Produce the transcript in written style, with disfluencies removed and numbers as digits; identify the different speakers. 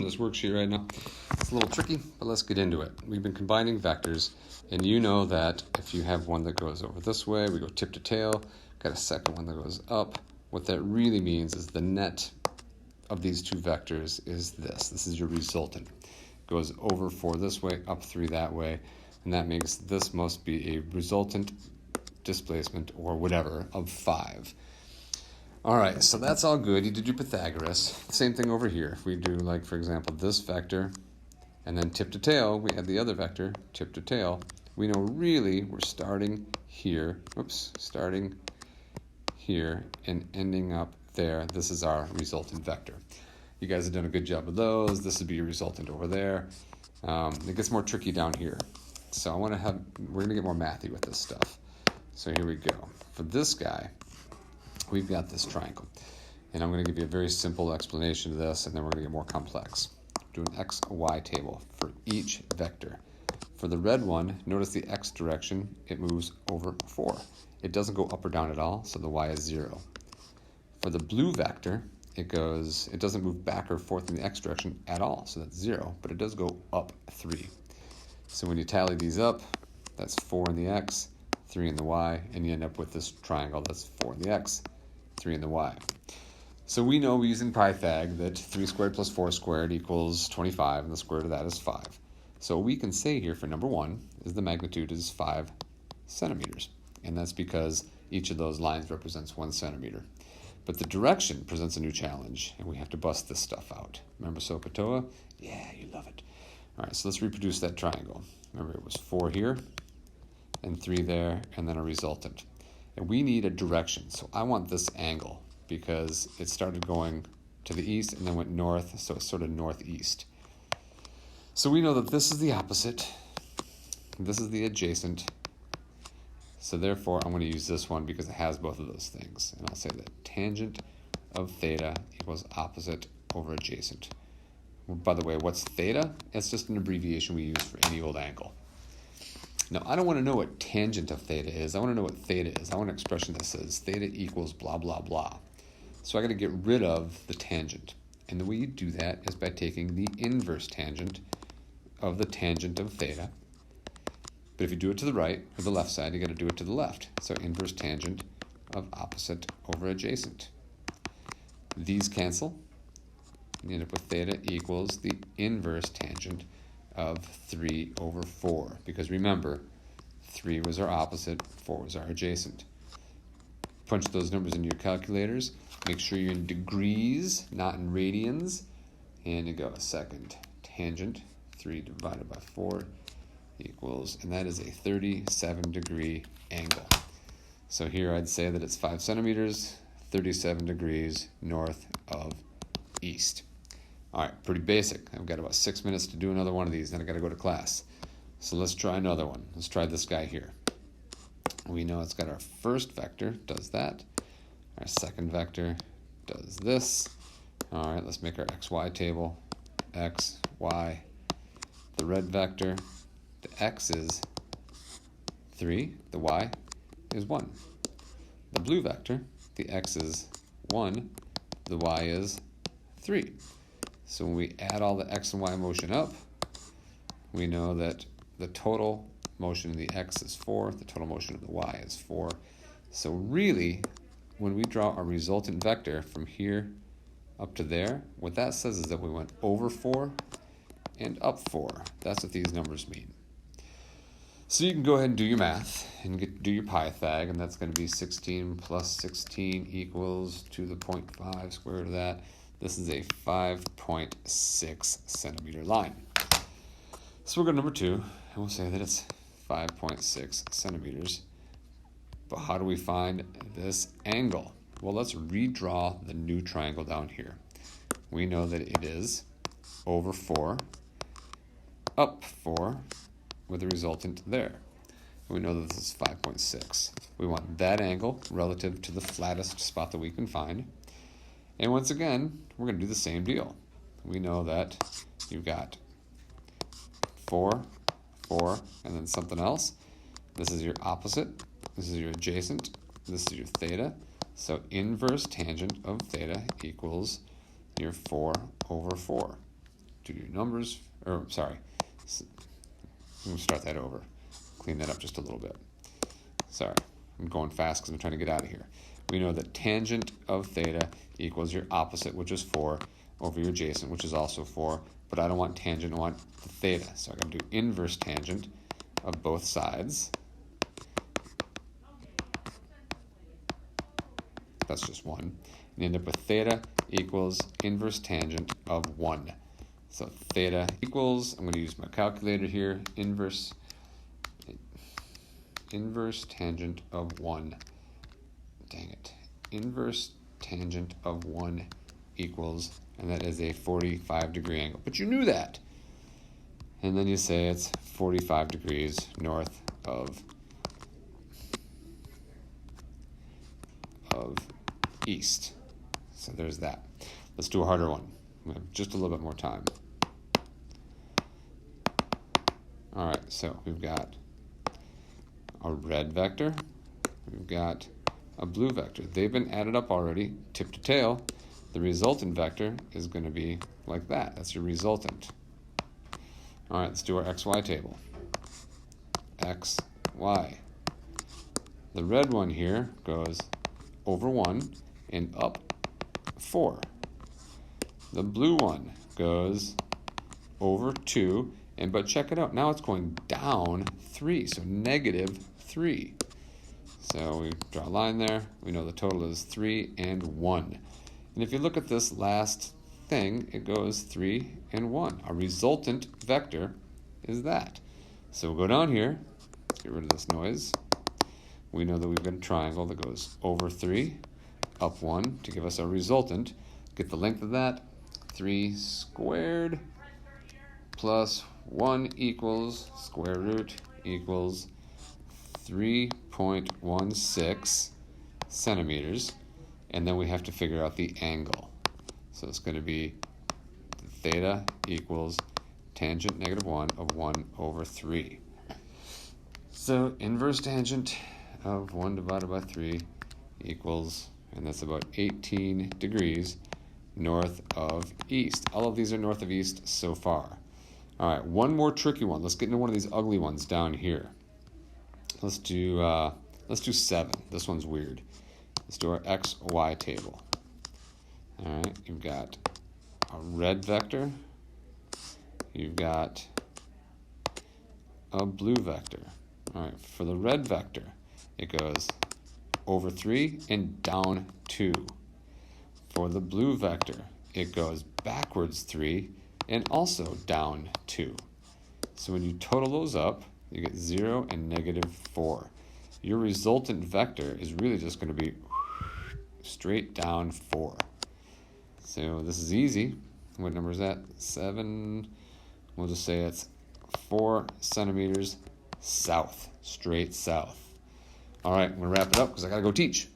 Speaker 1: this worksheet right now. It's a little tricky, but let's get into it. We've been combining vectors, and you know that if you have one that goes over this way, we go tip to tail, got a second one that goes up. What that really means is the net of these two vectors is this. This is your resultant. Goes over 4 this way, up 3 that way, and that makes this must be a resultant displacement or whatever of 5. All right, so that's all good. You did your Pythagoras. Same thing over here. If we do, like, for example, this vector, and then tip to tail, we add the other vector, tip to tail. We know really we're starting here, starting here and ending up there. This is our resultant vector. You guys have done a good job of those. This would be your resultant over there. It gets more tricky down here. So we're going to get more mathy with this stuff. So here we go. For this guy, we've got this triangle. And I'm going to give you a very simple explanation of this, and then we're going to get more complex. Do an x, y table for each vector. For the red one, notice the x direction, it moves over 4. It doesn't go up or down at all, so the y is 0. For the blue vector, it doesn't move back or forth in the x direction at all, so that's 0, but it does go up 3. So when you tally these up, that's 4 in the x, 3 in the y, and you end up with this triangle that's 4 in the x, 3 in the y. So we know using Pythag that 3 squared plus 4 squared equals 25, and the square root of that is 5. So what we can say here for number 1 is the magnitude is 5 centimeters, and that's because each of those lines represents 1 centimeter. But the direction presents a new challenge, and we have to bust this stuff out. Remember SOHCAHTOA? Yeah, you love it. All right, so let's reproduce that triangle. Remember, it was 4 here, and 3 there, and then a resultant. And we need a direction, so I want this angle, because it started going to the east and then went north, so it's sort of northeast. So we know that this is the opposite, this is the adjacent, so therefore I'm going to use this one because it has both of those things. And I'll say that tangent of theta equals opposite over adjacent. By the way, what's theta? It's just an abbreviation we use for any old angle. Now, I don't want to know what tangent of theta is. I want to know what theta is. I want an expression that says theta equals blah, blah, blah. So I got to get rid of the tangent. And the way you do that is by taking the inverse tangent of the tangent of theta. But if you do it to the right, or the left side, you got to do it to the left. So inverse tangent of opposite over adjacent. These cancel. You end up with theta equals the inverse tangent of 3 over 4. Because remember, 3 was our opposite, 4 was our adjacent. Punch those numbers into your calculators. Make sure you're in degrees, not in radians. And you go, second tangent, 3 divided by 4 equals, and that is a 37 degree angle. So here I'd say that it's 5 centimeters, 37 degrees north of east. All right, pretty basic. I've got about 6 minutes to do another one of these, then I got to go to class. So let's try another one. Let's try this guy here. We know it's got our first vector, does that. Our second vector does this. All right, let's make our xy table. X, y. The red vector, the x is 3, the y is 1. The blue vector, the x is 1, the y is 3. So when we add all the x and y motion up, we know that the total motion of the x is 4, the total motion of the y is 4. So really, when we draw a resultant vector from here up to there, what that says is that we went over 4 and up 4. That's what these numbers mean. So you can go ahead and do your math and do your Pythag, and that's going to be 16 plus 16 equals to the 0.5 square root of that. This is a 5.6 centimeter line. So we'll go to number 2, and we'll say that it's 5.6 centimeters. But how do we find this angle? Well, let's redraw the new triangle down here. We know that it is over 4, up 4, with the resultant there. We know that this is 5.6. We want that angle relative to the flattest spot that we can find. And once again, we're going to do the same deal. We know that you've got 4, 4, and then something else. This is your opposite. This is your adjacent. This is your theta. So inverse tangent of theta equals your 4 over 4. do your numbers, or sorry, I'm going to start that over. Clean that up just a little bit. Sorry, I'm going fast because I'm trying to get out of here. We know that tangent of theta equals your opposite, which is 4, over your adjacent, which is also 4, but I don't want tangent, I want the theta. So I'm going to do inverse tangent of both sides. That's just 1. And end up with theta equals inverse tangent of 1. So theta equals, I'm going to use my calculator here, inverse tangent of 1. Dang it. Inverse tangent of 1 equals, and that is a 45 degree angle. But you knew that. And then you say it's 45 degrees north of east. So there's that. Let's do a harder one. We have just a little bit more time. All right, so we've got a red vector. We've got a blue vector. They've been added up already, tip to tail. The resultant vector is going to be like that. That's your resultant. All right, let's do our XY table. X, Y. The red one here goes over 1 and up 4. The blue one goes over 2, but check it out. Now it's going down 3, so negative 3. So we draw a line there. We know the total is 3 and 1. And if you look at this last thing, it goes 3 and 1. Our resultant vector is that. So we'll go down here. Let's get rid of this noise. We know that we've got a triangle that goes over 3, up 1 to give us our resultant. Get the length of that. 3 squared plus 1 equals square root equals 3.16 centimeters. And then we have to figure out the angle. So it's going to be theta equals tangent negative 1 of 1 over 3. So inverse tangent of 1 divided by 3 equals, and that's about 18 degrees north of east. All of these are north of east so far. All right, one more tricky one. Let's get into one of these ugly ones down here. Let's do 7. This one's weird. Let's do our X, Y table. All right, you've got a red vector. You've got a blue vector. All right, for the red vector, it goes over 3 and down 2. For the blue vector, it goes backwards 3 and also down 2. So when you total those up, you get 0 and negative 4. Your resultant vector is really just going to be straight down 4. So this is easy. What number is that? 7. We'll just say it's 4 centimeters south, straight south. All right, I'm going to wrap it up because I got to go teach.